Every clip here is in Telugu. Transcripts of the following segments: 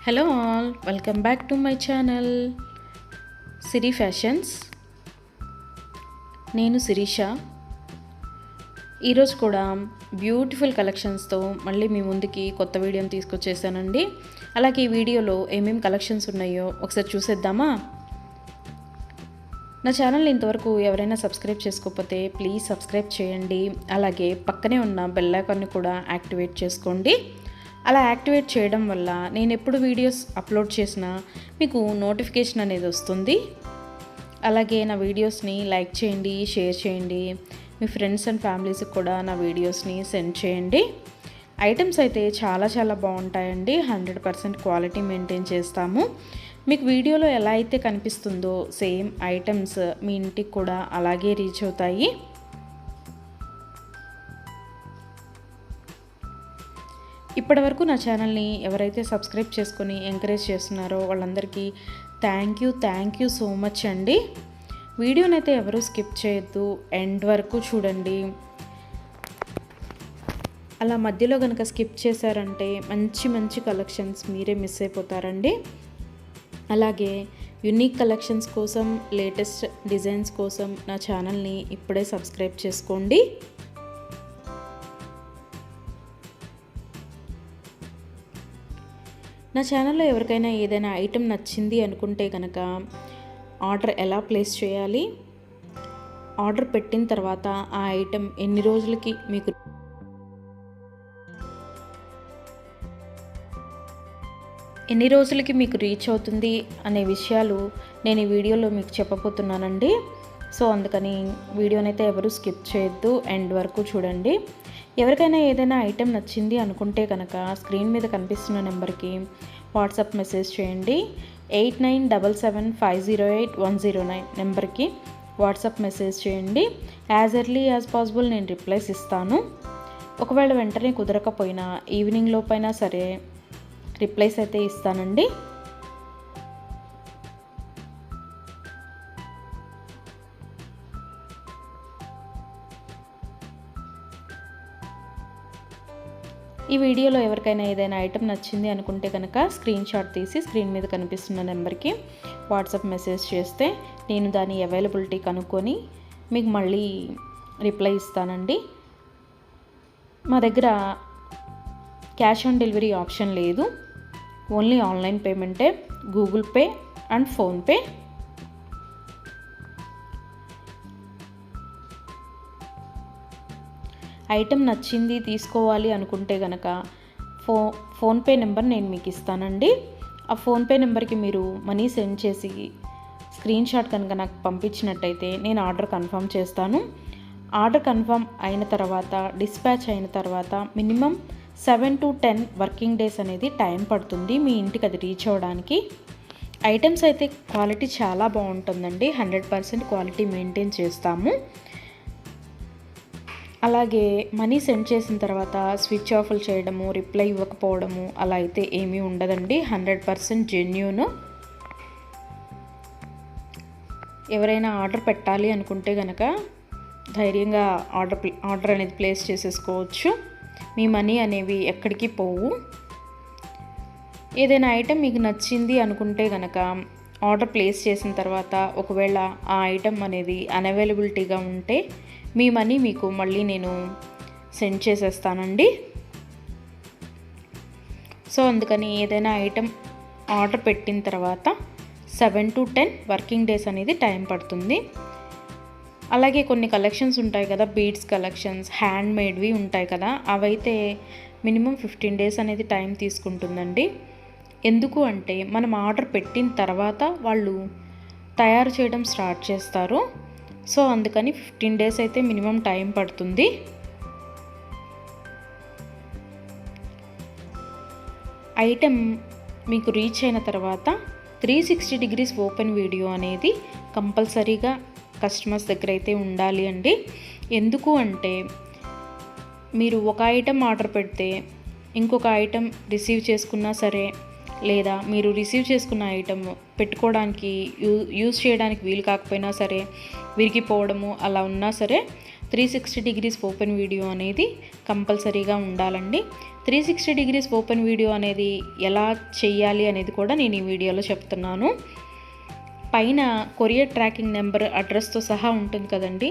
Hello all, welcome back to my channel Siri fashions. నేను శిరీష. ఈరోజు కూడా బ్యూటిఫుల్ కలెక్షన్స్తో మళ్ళీ మీ ముందుకి కొత్త వీడియోని తీసుకొచ్చేసానండి. అలాగే ఈ వీడియోలో ఏమేమి కలెక్షన్స్ ఉన్నాయో ఒకసారి చూసేద్దామా? నా ఛానల్ని ఇంతవరకు ఎవరైనా సబ్స్క్రైబ్ చేసుకోకపోతే ప్లీజ్ సబ్స్క్రైబ్ చేయండి. అలాగే పక్కనే ఉన్న బెల్ ఐకాన్ని కూడా యాక్టివేట్ చేసుకోండి. అలా యాక్టివేట్ చేయడం వల్ల నేను ఎప్పుడు వీడియోస్ అప్లోడ్ చేసినా మీకు నోటిఫికేషన్ అనేది వస్తుంది. అలాగే నా వీడియోస్ని లైక్ చేయండి, షేర్ చేయండి. మీ ఫ్రెండ్స్ అండ్ ఫ్యామిలీస్కి కూడా నా వీడియోస్ని సెండ్ చేయండి. ఐటమ్స్ అయితే చాలా బాగుంటాయండి. 100% క్వాలిటీ మెయింటైన్ చేస్తాము. మీకు వీడియోలో ఎలా అయితే కనిపిస్తుందో సేమ్ ఐటమ్స్ మీ ఇంటికి కూడా అలాగే రీచ్ అవుతాయి. ఇప్పటివరకు నా ఛానల్ని ఎవరైతే సబ్స్క్రైబ్ చేసుకొని ఎంకరేజ్ చేస్తున్నారో వాళ్ళందరికీ థ్యాంక్ యూ సో మచ్ అండి. వీడియోనైతే ఎవరు స్కిప్ చేయొద్దు, ఎండ్ వరకు చూడండి. అలా మధ్యలో కనుక స్కిప్ చేశారంటే మంచి కలెక్షన్స్ మీరే మిస్ అయిపోతారండి. అలాగే యూనిక్ కలెక్షన్స్ కోసం, లేటెస్ట్ డిజైన్స్ కోసం నా ఛానల్ని ఇప్పుడే సబ్స్క్రైబ్ చేసుకోండి. నా ఛానల్లో ఎవరికైనా ఏదైనా ఐటెం నచ్చింది అనుకుంటే కనుక ఆర్డర్ ఎలా ప్లేస్ చేయాలి, ఆర్డర్ పెట్టిన తర్వాత ఆ ఐటెం ఎన్ని రోజులకి మీకు రీచ్ అవుతుంది అనే విషయాలు నేను ఈ వీడియోలో మీకు చెప్పబోతున్నానండి. సో అందుకని వీడియోనైతే ఎవరు స్కిప్ చేయొద్దు, ఎండ్ వరకు చూడండి. ఎవరికైనా ఏదైనా ఐటెం నచ్చింది అనుకుంటే కనుక స్క్రీన్ మీద కనిపిస్తున్న నెంబర్కి వాట్సాప్ మెసేజ్ చేయండి. 8977508109 నెంబర్కి వాట్సాప్ మెసేజ్ చేయండి. యాజ్ ఎర్లీ యాజ్ పాసిబుల్ నేను రిప్లైస్ ఇస్తాను. ఒకవేళ వెంటనే కుదరకపోయినా ఈవినింగ్ లోపైనా సరే రిప్లైస్ అయితే ఇస్తానండి. ఈ వీడియోలో ఎవరికైనా ఏదైనా ఐటెం నచ్చింది అనుకుంటే కనుక స్క్రీన్ షాట్ తీసి స్క్రీన్ మీద కనిపిస్తున్న నెంబర్కి వాట్సాప్ మెసేజ్ చేస్తే నేను దాని అవైలబిలిటీ కనుక్కొని మీకు మళ్ళీ రిప్లై ఇస్తానండి. మా దగ్గర క్యాష్ ఆన్ డెలివరీ ఆప్షన్ లేదు, ఓన్లీ ఆన్లైన్ పేమెంటే, Google Pay and PhonePe. Item నచ్చింది తీసుకోవాలి అనుకుంటే కనుక ఫోన్పే నెంబర్ నేను మీకు ఇస్తానండి. ఆ ఫోన్పే నెంబర్కి మీరు మనీ సెండ్ చేసి స్క్రీన్ షాట్ కనుక నాకు పంపించినట్టయితే నేను ఆర్డర్ కన్ఫర్మ్ చేస్తాను. ఆర్డర్ కన్ఫర్మ్ అయిన తర్వాత, డిస్పాచ్ అయిన తర్వాత మినిమం 7 to 10 వర్కింగ్ డేస్ అనేది టైం పడుతుంది మీ ఇంటికి అది రీచ్ అవ్వడానికి. ఐటమ్స్ అయితే క్వాలిటీ చాలా బాగుంటుందండి. 100% క్వాలిటీ మెయింటైన్ చేస్తాము. అలాగే మనీ సెండ్ చేసిన తర్వాత స్విచ్ ఆఫ్లు చేయడము, రిప్లై ఇవ్వకపోవడము అలా అయితే ఏమీ ఉండదండి. 100% జెన్యూన్. ఎవరైనా ఆర్డర్ పెట్టాలి అనుకుంటే కనుక ధైర్యంగా ఆర్డర్ అనేది ప్లేస్ చేసేసుకోవచ్చు. మీ మనీ అనేవి ఎక్కడికి పోవు. ఏదైనా ఐటెం మీకు నచ్చింది అనుకుంటే కనుక ఆర్డర్ ప్లేస్ చేసిన తర్వాత ఒకవేళ ఆ ఐటెం అనేది అన్అవైలబిలిటీగా ఉంటే మీ మనీ మీకు మళ్ళీ నేను సెండ్ చేసేస్తానండి. సో అందుకని ఏదైనా ఐటెం ఆర్డర్ పెట్టిన తర్వాత 7 to 10 వర్కింగ్ డేస్ అనేది టైం పడుతుంది. అలాగే కొన్ని కలెక్షన్స్ ఉంటాయి కదా, బీడ్స్ కలెక్షన్స్, హ్యాండ్ మేడ్వి ఉంటాయి కదా, అవైతే మినిమం 15 డేస్ అనేది టైం తీసుకుంటుందండి. ఎందుకు అంటే మనం ఆర్డర్ పెట్టిన తర్వాత వాళ్ళు తయారు చేయడం స్టార్ట్ చేస్తారు. సో అందుకని 15 డేస్ అయితే మినిమం టైం పడుతుంది. ఐటెం మీకు రీచ్ అయిన తర్వాత 360 degrees ఓపెన్ వీడియో అనేది కంపల్సరీగా కస్టమర్స్ దగ్గర అయితే ఉండాలి అండి. ఎందుకు అంటే మీరు ఒక ఐటెం ఆర్డర్ పెడితే ఇంకొక ఐటెం రిసీవ్ చేసుకున్నా సరే, లేదా మీరు రిసీవ్ చేసుకున్న ఐటమ్ పెట్టుకోవడానికి యూజ్ చేయడానికి వీలు కాకపోయినా సరే, విరిగిపోవడము అలా ఉన్నా సరే 360 degrees ఓపెన్ వీడియో అనేది కంపల్సరీగా ఉండాలండి. 360 డిగ్రీస్ ఓపెన్ వీడియో అనేది ఎలా చేయాలి అనేది కూడా నేను ఈ వీడియోలో చెప్తున్నాను. పైన కొరియర్ ట్రాకింగ్ నెంబర్ అడ్రస్తో సహా ఉంటుంది కదండి,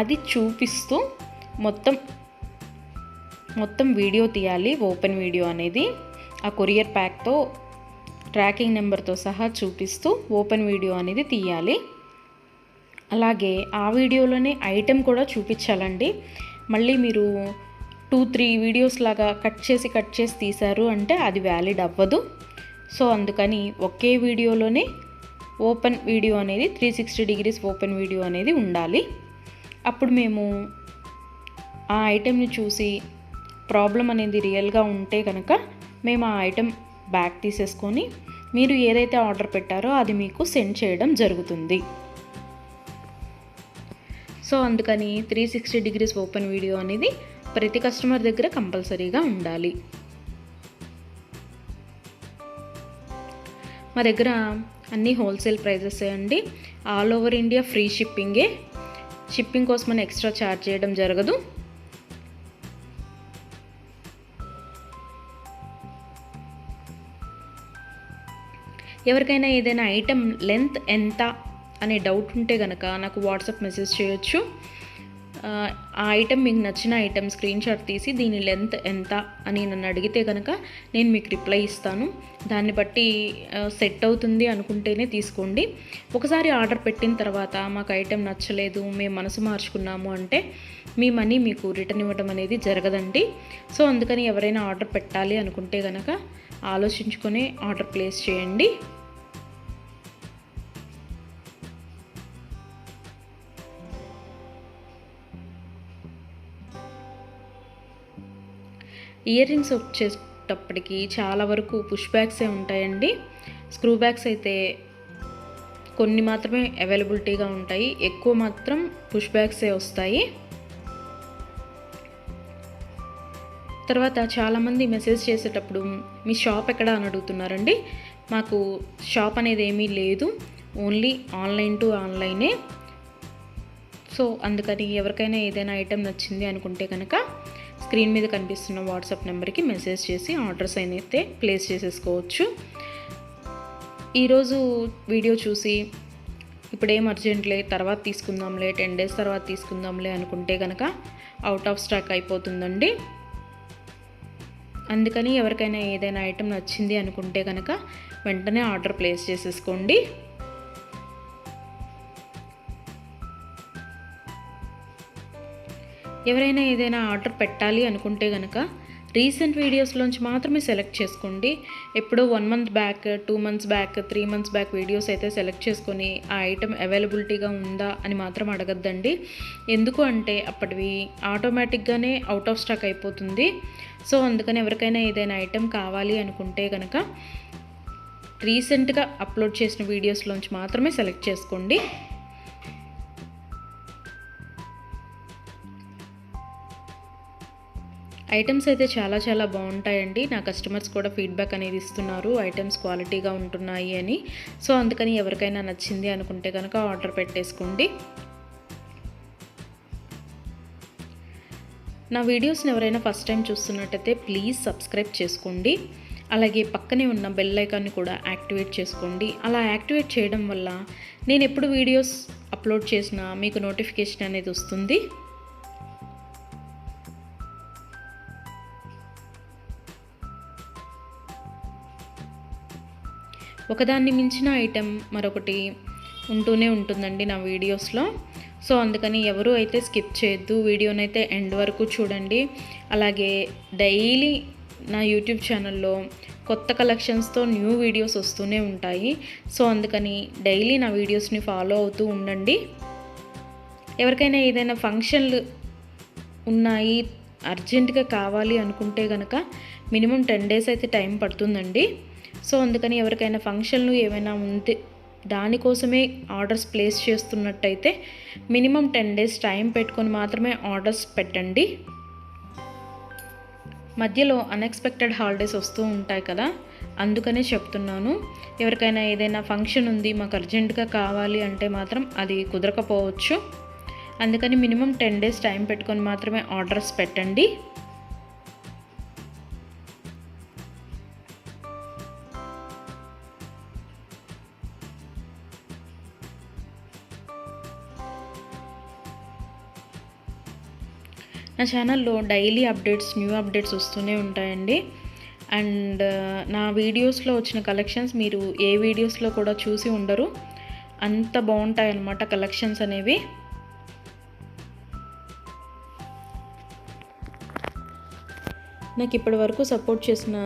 అది చూపిస్తూ మొత్తం వీడియో తీయాలి. ఓపెన్ వీడియో అనేది ఆ కొరియర్ ప్యాక్తో ట్రాకింగ్ నెంబర్తో సహా చూపిస్తూ ఓపెన్ వీడియో అనేది తీయాలి. అలాగే ఆ వీడియోలోనే ఐటెం కూడా చూపించాలండి. మళ్ళీ మీరు 2-3 వీడియోస్ లాగా కట్ చేసి తీశారు అంటే అది వ్యాలిడ్ అవ్వదు. సో అందుకని ఒకే వీడియోలోనే ఓపెన్ వీడియో అనేది 360 డిగ్రీస్ ఓపెన్ వీడియో అనేది ఉండాలి. అప్పుడు మేము ఆ ఐటెంని చూసి ప్రాబ్లం అనేది రియల్గా ఉంటే కనుక మేము ఆ ఐటెం బ్యాక్ తీసేసుకొని మీరు ఏదైతే ఆర్డర్ పెట్టారో అది మీకు సెండ్ చేయడం జరుగుతుంది. సో అందుకని 360 డిగ్రీస్ ఓపెన్ వీడియో అనేది ప్రతి కస్టమర్ దగ్గర కంపల్సరీగా ఉండాలి. మా దగ్గర అన్నీ హోల్సేల్ ప్రైజెస్ అండి. ఆల్ ఓవర్ ఇండియా ఫ్రీ షిప్పింగే. షిప్పింగ్ కోసం మనం ఎక్స్ట్రా ఛార్జ్ చేయడం జరగదు. ఎవరికైనా ఏదైనా ఐటెం లెంత్ ఎంత అనే డౌట్ ఉంటే కనుక నాకు వాట్సాప్ మెసేజ్ చేయొచ్చు. ఆ ఐటెం మీకు నచ్చిన ఐటెం స్క్రీన్ షాట్ తీసి దీని లెంత్ ఎంత అని నన్ను అడిగితే కనుక నేను మీకు రిప్లై ఇస్తాను. దాన్ని బట్టి సెట్ అవుతుంది అనుకుంటేనే తీసుకోండి. ఒకసారి ఆర్డర్ పెట్టిన తర్వాత మాకు ఐటెం నచ్చలేదు, మేము మనసు మార్చుకున్నాము అంటే మీ మనీ మీకు రిటర్న్ ఇవ్వడం అనేది జరగదండి. సో అందుకని ఎవరైనా ఆర్డర్ పెట్టాలి అనుకుంటే కనుక ఆలోచించుకొని ఆర్డర్ ప్లేస్ చేయండి. ఇయర్ రింగ్స్ వచ్చేటప్పటికి చాలా వరకు పుష్ బ్యాగ్సే ఉంటాయండి. స్క్రూ బ్యాగ్స్ అయితే కొన్ని మాత్రమే అవైలబిలిటీగా ఉంటాయి, ఎక్కువ మాత్రం పుష్ బ్యాగ్సే వస్తాయి. తర్వాత చాలామంది మెసేజ్ చేసేటప్పుడు మీ షాప్ ఎక్కడ అని అడుగుతున్నారండి. మాకు షాప్ అనేది ఏమీ లేదు, ఓన్లీ ఆన్లైన్ టు ఆన్లైనే. సో అందుకని ఎవరికైనా ఏదైనా ఐటెం నచ్చింది అనుకుంటే కనుక స్క్రీన్ మీద కనిపిస్తున్న వాట్సాప్ నెంబర్కి మెసేజ్ చేసి ఆర్డర్స్ అయితే ప్లేస్ చేసేసుకోవచ్చు. ఈరోజు వీడియో చూసి ఇప్పుడేం అర్జెంట్లే తర్వాత తీసుకుందాంలే, 10 days తర్వాత తీసుకుందాంలే అనుకుంటే కనుక అవుట్ ఆఫ్ స్టాక్ అయిపోతుందండి. అందుకని ఎవరికైనా ఏదైనా ఐటెం నచ్చింది అనుకుంటే కనుక వెంటనే ఆర్డర్ ప్లేస్ చేసేసుకోండి. ఎవరైనా ఏదైనా ఆర్డర్ పెట్టాలి అనుకుంటే కనుక రీసెంట్ వీడియోస్లోంచి మాత్రమే సెలెక్ట్ చేసుకోండి. ఎప్పుడో 1 month back, 2 months back, 3 months back videos అయితే సెలెక్ట్ చేసుకొని ఆ ఐటెం అవైలబిలిటీగా ఉందా అని మాత్రం అడగద్దండి. ఎందుకు అంటే అప్పటివి ఆటోమేటిక్గానే అవుట్ ఆఫ్ స్టాక్ అయిపోతుంది. సో అందుకని ఎవరికైనా ఏదైనా ఐటెం కావాలి అనుకుంటే కనుక రీసెంట్గా అప్లోడ్ చేసిన వీడియోస్లోంచి మాత్రమే సెలెక్ట్ చేసుకోండి. ఐటమ్స్ అయితే చాలా చాలా బాగుంటాయండి. నా కస్టమర్స్ కూడా ఫీడ్బ్యాక్ అనేది ఇస్తున్నారు, ఐటమ్స్ క్వాలిటీగా ఉంటున్నాయి అని. సో అందుకని ఎవరికైనా నచ్చింది అనుకుంటే కనుక ఆర్డర్ పెట్టేసుకోండి. నా వీడియోస్ని ఎవరైనా ఫస్ట్ టైం చూస్తున్నట్టయితే ప్లీజ్ సబ్స్క్రైబ్ చేసుకోండి. అలాగే పక్కనే ఉన్న బెల్ ఐకాన్ని కూడా యాక్టివేట్ చేసుకోండి. అలా యాక్టివేట్ చేయడం వల్ల నేను ఎప్పుడు వీడియోస్ అప్లోడ్ చేసినా మీకు నోటిఫికేషన్ అనేది వస్తుంది. ఒకదాన్ని మించిన ఐటెం మరొకటి ఉంటూనే ఉంటుందండి నా వీడియోస్లో. సో అందుకని ఎవరు అయితే స్కిప్ చేయొద్దు, వీడియోనైతే ఎండ్ వరకు చూడండి. అలాగే డైలీ నా యూట్యూబ్ ఛానల్లో కొత్త కలెక్షన్స్తో న్యూ వీడియోస్ వస్తూనే ఉంటాయి. సో అందుకని డైలీ నా వీడియోస్ని ఫాలో అవుతూ ఉండండి. ఎవరికైనా ఏదైనా ఫంక్షన్లు ఉన్నాయి, అర్జెంటుగా కావాలి అనుకుంటే కనుక మినిమం 10 days అయితే టైం పడుతుందండి. సో అందుకని ఎవరికైనా ఫంక్షన్లు ఏమైనా ఉంటే దానికోసమే ఆర్డర్స్ ప్లేస్ చేస్తున్నట్టయితే మినిమం 10 days టైం పెట్టుకొని మాత్రమే ఆర్డర్స్ పెట్టండి. మధ్యలో అన్ఎక్స్పెక్టెడ్ హాలిడేస్ వస్తూ ఉంటాయి కదా, అందుకనే చెప్తున్నాను. ఎవరికైనా ఏదైనా ఫంక్షన్ ఉంది మాకు అర్జెంటుగా కావాలి అంటే మాత్రం అది కుదరకపోవచ్చు. అందుకని మినిమం 10 days టైం పెట్టుకొని మాత్రమే ఆర్డర్స్ పెట్టండి. నా ఛానల్లో డైలీ అప్డేట్స్, న్యూ అప్డేట్స్ వస్తూనే ఉంటాయండి. అండ్ నా వీడియోస్లో వచ్చిన కలెక్షన్స్ మీరు ఏ వీడియోస్లో కూడా చూసి ఉండరు, అంత బాగుంటాయి అన్నమాట కలెక్షన్స్ అనేవి. నాకు ఇప్పటి వరకు సపోర్ట్ చేసిన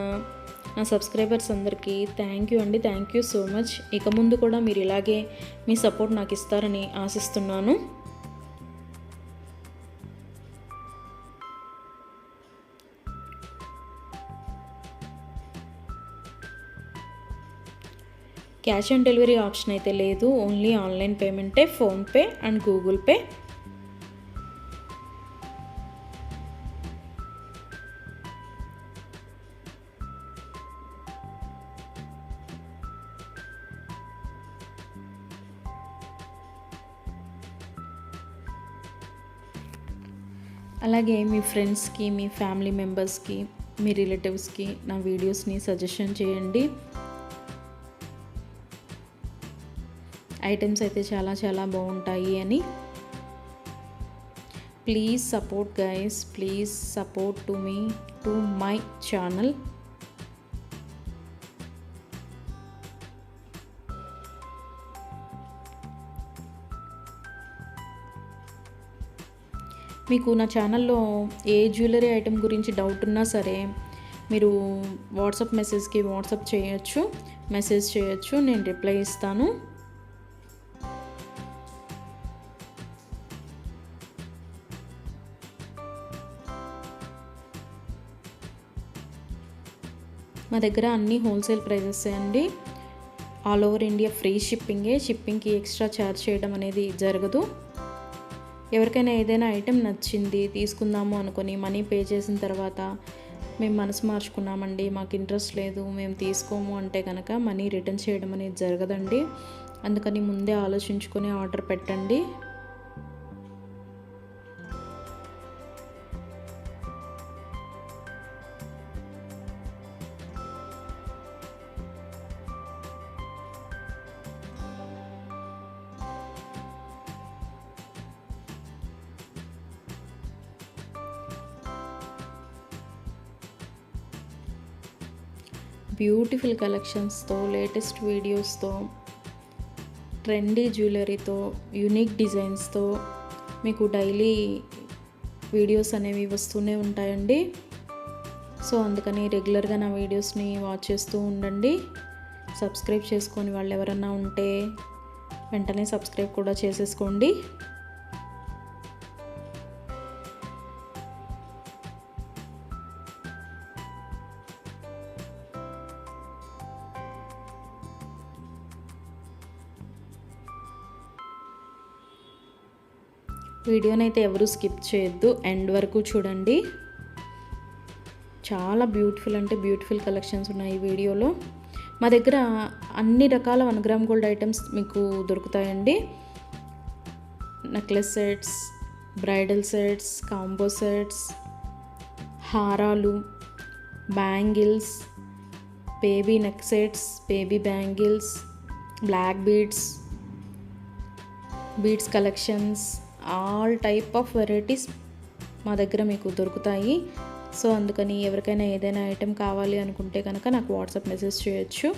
నా సబ్స్క్రైబర్స్ అందరికీ థ్యాంక్ యూ అండి. Thank you so much. ఇక ముందు కూడా మీరు ఇలాగే మీ సపోర్ట్ నాకు ఇస్తారని ఆశిస్తున్నాను. క్యాష్ ఆన్ డెలివరీ ఆప్షన్ అయితే లేదు, ఓన్లీ ఆన్లైన్ పేమెంటే, ఫోన్పే అండ్ గూగుల్ పే. అలాగే మీ ఫ్రెండ్స్కి, మీ ఫ్యామిలీ మెంబర్స్కి, మీ రిలేటివ్స్కి నా వీడియోస్ని సజెషన్ చేయండి. ఐటమ్స్ అయితే చాలా చాలా బాగుంటాయి అని. Please support guys, please support to my channel. మీకు నా ఛానల్లో ఏ జ్యువెలరీ ఐటెం గురించి డౌట్ ఉన్నా సరే మీరు వాట్సాప్ మెసేజ్కి మెసేజ్ చేయొచ్చు, నేను రిప్లై ఇస్తాను. మా దగ్గర అన్ని హోల్సేల్ ప్రైజెస్ అండి. ఆల్ ఓవర్ ఇండియా ఫ్రీ షిప్పింగ్కి ఎక్స్ట్రా ఛార్జ్ చేయడం అనేది జరగదు. ఎవరికైనా ఏదైనా ఐటెం నచ్చింది తీసుకుందాము అనుకొని మనీ పే చేసిన తర్వాత మేము మనసు మార్చుకున్నామండి, మాకు ఇంట్రెస్ట్ లేదు, మేము తీసుకోము అంటే కనుక మనీ రిటర్న్ చేయడం అనేది జరగదండి. అందుకని ముందే ఆలోచించుకొని ఆర్డర్ పెట్టండి. బ్యూటిఫుల్ కలెక్షన్స్తో, లేటెస్ట్ వీడియోస్తో, ట్రెండీ జ్యువెలరీతో, యూనిక్ డిజైన్స్తో మీకు డైలీ వీడియోస్ అనేవి వస్తూనే ఉంటాయండి. సో అందుకని రెగ్యులర్గా నా వీడియోస్ని వాచ్ చేస్తూ ఉండండి. సబ్స్క్రైబ్ చేసుకొని వాళ్ళు ఎవరన్నా ఉంటే వెంటనే సబ్స్క్రైబ్ కూడా చేసేసుకోండి. వీడియోనైతే ఎవరు స్కిప్ చేయొద్దు, ఎండ్ వరకు చూడండి. చాలా బ్యూటిఫుల్ కలెక్షన్స్ ఉన్నాయి ఈ వీడియోలో. మా దగ్గర అన్ని రకాల 1 గ్రామ్ గోల్డ్ ఐటమ్స్ మీకు దొరుకుతాయండి. Necklace sets, bridal sets, combo sets, హారాలు, bangles, baby neck sets, baby bangles, black beads collections, all type of varieties మా దగ్గర మీకు దొరుకుతాయి. సో అందుకని ఎవరికైనా ఏదైనా ఐటెం కావాలి అనుకుంటే కనుక నాకు వాట్సాప్ మెసేజ్ చేయొచ్చు.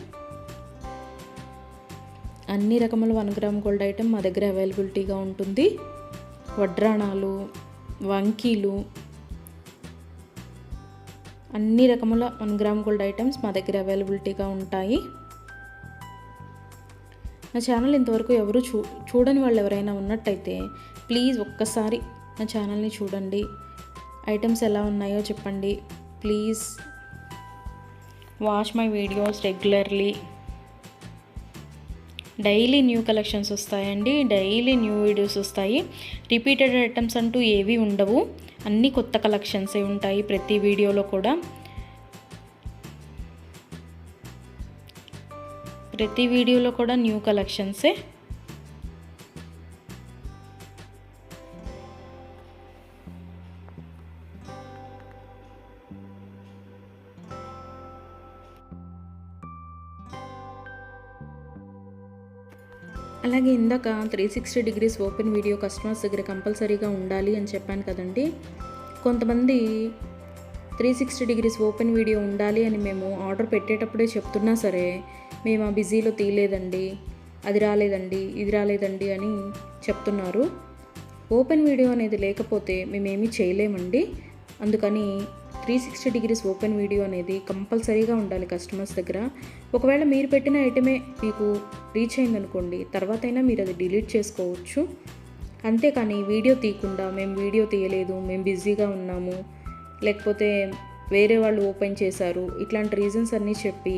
అన్ని రకముల 1 గ్రామ్ గోల్డ్ ఐటెం మా దగ్గర అవైలబిలిటీగా ఉంటుంది. వడ్రాణాలు, వంకీలు, అన్ని రకముల 1 గ్రామ్ గోల్డ్ ఐటమ్స్ మా దగ్గర అవైలబిలిటీగా ఉంటాయి. నా ఛానల్ ఇంతవరకు ఎవరు చూడని వాళ్ళు ఎవరైనా ఉన్నట్టయితే ప్లీజ్ ఒక్కసారి నా ఛానల్ని చూడండి. ఐటమ్స్ ఎలా ఉన్నాయో చెప్పండి. Please watch my videos regularly. Daily new collections వస్తాయండి, డైలీ న్యూ వీడియోస్ వస్తాయి. రిపీటెడ్ ఐటమ్స్ అంటూ ఏవి ఉండవు, అన్నీ కొత్త కలెక్షన్సే ఉంటాయి ప్రతి వీడియోలో కూడా. ప్రతి వీడియోలో కూడా న్యూ కలెక్షన్సే. అలాగే ఇందాక 360 డిగ్రీస్ ఓపెన్ వీడియో కస్టమర్స్ దగ్గర కంపల్సరీగా ఉండాలి అని చెప్పాను కదండి. కొంతమంది 360 డిగ్రీస్ ఓపెన్ వీడియో ఉండాలి అని మేము ఆర్డర్ పెట్టేటప్పుడే చెప్తున్నా సరే, మేము ఆ బిజీలో తీయలేదండి, అది రాలేదండి, ఇది రాలేదండి అని చెప్తున్నారు. ఓపెన్ వీడియో అనేది లేకపోతే మేమేమీ చేయలేమండి. అందుకని 360 డిగ్రీస్ ఓపెన్ వీడియో అనేది కంపల్సరీగా ఉండాలి కస్టమర్స్ దగ్గర. ఒకవేళ మీరు పెట్టిన ఐటమే మీకు రీచ్ అయిందనుకోండి, తర్వాతైనా మీరు అది డిలీట్ చేసుకోవచ్చు. అంతేకాని వీడియో తీయకుండా మేము వీడియో తీయలేదు, మేము బిజీగా ఉన్నాము, లేకపోతే వేరే వాళ్ళు ఓపెన్ చేశారు, ఇట్లాంటి రీజన్స్ అన్నీ చెప్పి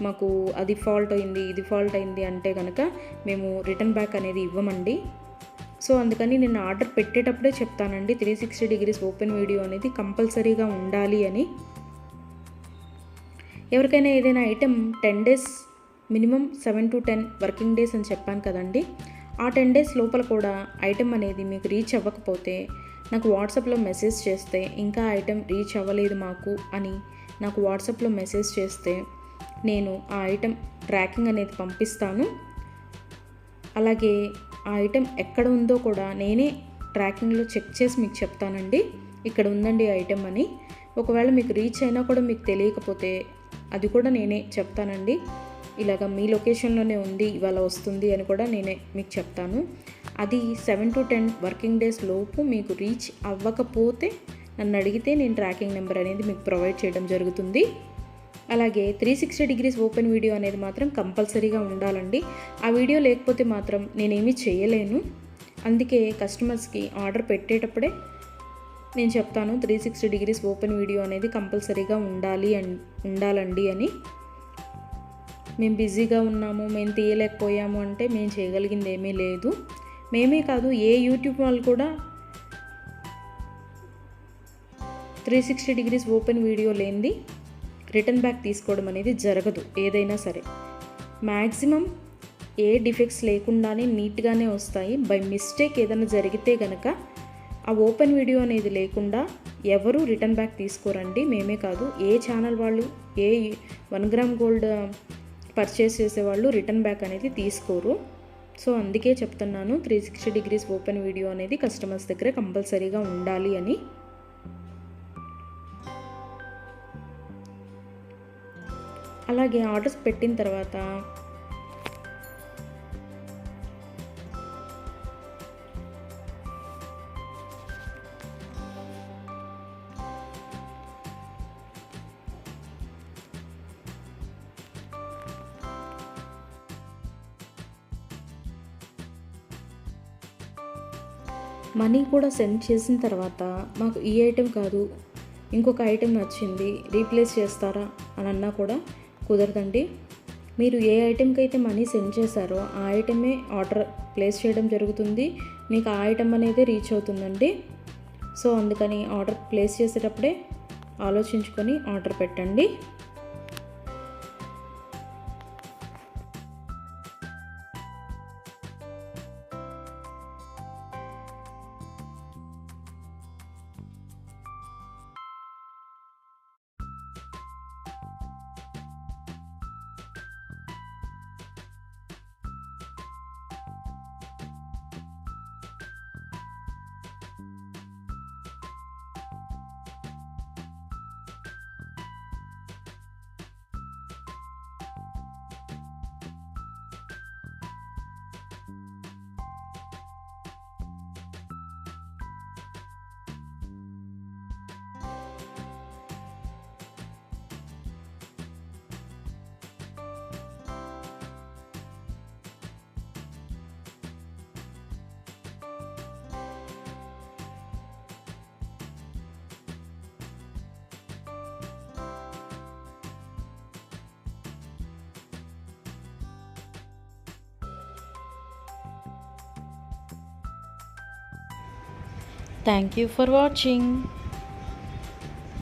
మాకు అది ఫాల్ట్ అయింది, ఇది ఫాల్ట్ అయింది అంటే కనుక మేము రిటర్న్ బ్యాక్ అనేది ఇవ్వమండి. సో అందుకని నేను ఆర్డర్ పెట్టేటప్పుడే చెప్తానండి 360 డిగ్రీస్ ఓపెన్ వీడియో అనేది కంపల్సరీగా ఉండాలి అని. ఎవరికైనా ఏదైనా item 10 days minimum 7 to 10 working days అని చెప్పాను కదండి. ఆ 10 డేస్ లోపల కూడా ఐటెం అనేది మీకు రీచ్ అవ్వకపోతే నాకు వాట్సాప్లో మెసేజ్ చేస్తే, ఇంకా ఐటెం రీచ్ అవ్వలేదు మాకు అని నాకు వాట్సాప్లో మెసేజ్ చేస్తే నేను ఆ ఐటెం ట్రాకింగ్ అనేది పంపిస్తాను. అలాగే ఆ ఐటెం ఎక్కడ ఉందో కూడా నేనే ట్రాకింగ్లో చెక్ చేసి మీకు చెప్తానండి, ఇక్కడ ఉందండి ఐటెం అని. ఒకవేళ మీకు రీచ్ అయినా కూడా మీకు తెలియకపోతే అది కూడా నేనే చెప్తానండి, ఇలాగ మీ లొకేషన్లోనే ఉంది, ఇవాళ వస్తుంది అని కూడా నేనే మీకు చెప్తాను. అది 7 to 10 వర్కింగ్ డేస్ లోపు మీకు రీచ్ అవ్వకపోతే నన్ను అడిగితే నేను ట్రాకింగ్ నెంబర్ అనేది మీకు ప్రొవైడ్ చేయడం జరుగుతుంది. అలాగే 360 డిగ్రీస్ ఓపెన్ వీడియో అనేది మాత్రం కంపల్సరీగా ఉండాలండి. ఆ వీడియో లేకపోతే మాత్రం నేనేమీ చేయలేను. అందుకే కస్టమర్స్కి ఆర్డర్ పెట్టేటప్పుడే నేను చెప్తాను 360 డిగ్రీస్ ఓపెన్ వీడియో అనేది కంపల్సరీగా ఉండాలండి అని. మేము బిజీగా ఉన్నాము, మేము తీయలేకపోయాము అంటే మేము చేయగలిగింది ఏమీ లేదు. మేమే కాదు, ఏ యూట్యూబ్ వాళ్ళు కూడా 360 డిగ్రీస్ ఓపెన్ వీడియో లేనిది రిటర్న్ బ్యాక్ తీసుకోవడం అనేది జరగదు. ఏదైనా సరే మ్యాక్సిమం ఏ డిఫెక్ట్స్ లేకుండానే నీట్గానే వస్తాయి. బై మిస్టేక్ ఏదైనా జరిగితే కనుక ఆ ఓపెన్ వీడియో అనేది లేకుండా ఎవరు రిటర్న్ బ్యాక్ తీసుకోరండి. మేమే కాదు, ఏ ఛానల్ వాళ్ళు, ఏ 1 గ్రామ్ గోల్డ్ పర్చేస్ చేసేవాళ్ళు రిటర్న్ బ్యాక్ అనేది తీసుకోరు. సో అందుకే చెప్తున్నాను 360 డిగ్రీస్ ఓపెన్ వీడియో అనేది కస్టమర్స్ దగ్గర కంపల్సరీగా ఉండాలి అని. అలాగే ఆర్డర్స్ పెట్టిన తర్వాత మనీ కూడా సెండ్ చేసిన తర్వాత మాకు ఈ ఐటెం కాదు, ఇంకొక ఐటెం నచ్చింది, రీప్లేస్ చేస్తారా అని అన్నా కూడా కుదరదండి. మీరు ఏ ఐటెంకి అయితే మనీ సెండ్ చేశారో ఆ ఐటమే ఆర్డర్ ప్లేస్ చేయడం జరుగుతుంది, మీకు ఆ ఐటెం అనేది రీచ్ అవుతుందండి. సో అందుకని ఆర్డర్ ప్లేస్ చేసేటప్పుడే ఆలోచించుకొని ఆర్డర్ పెట్టండి. Thank you for watching.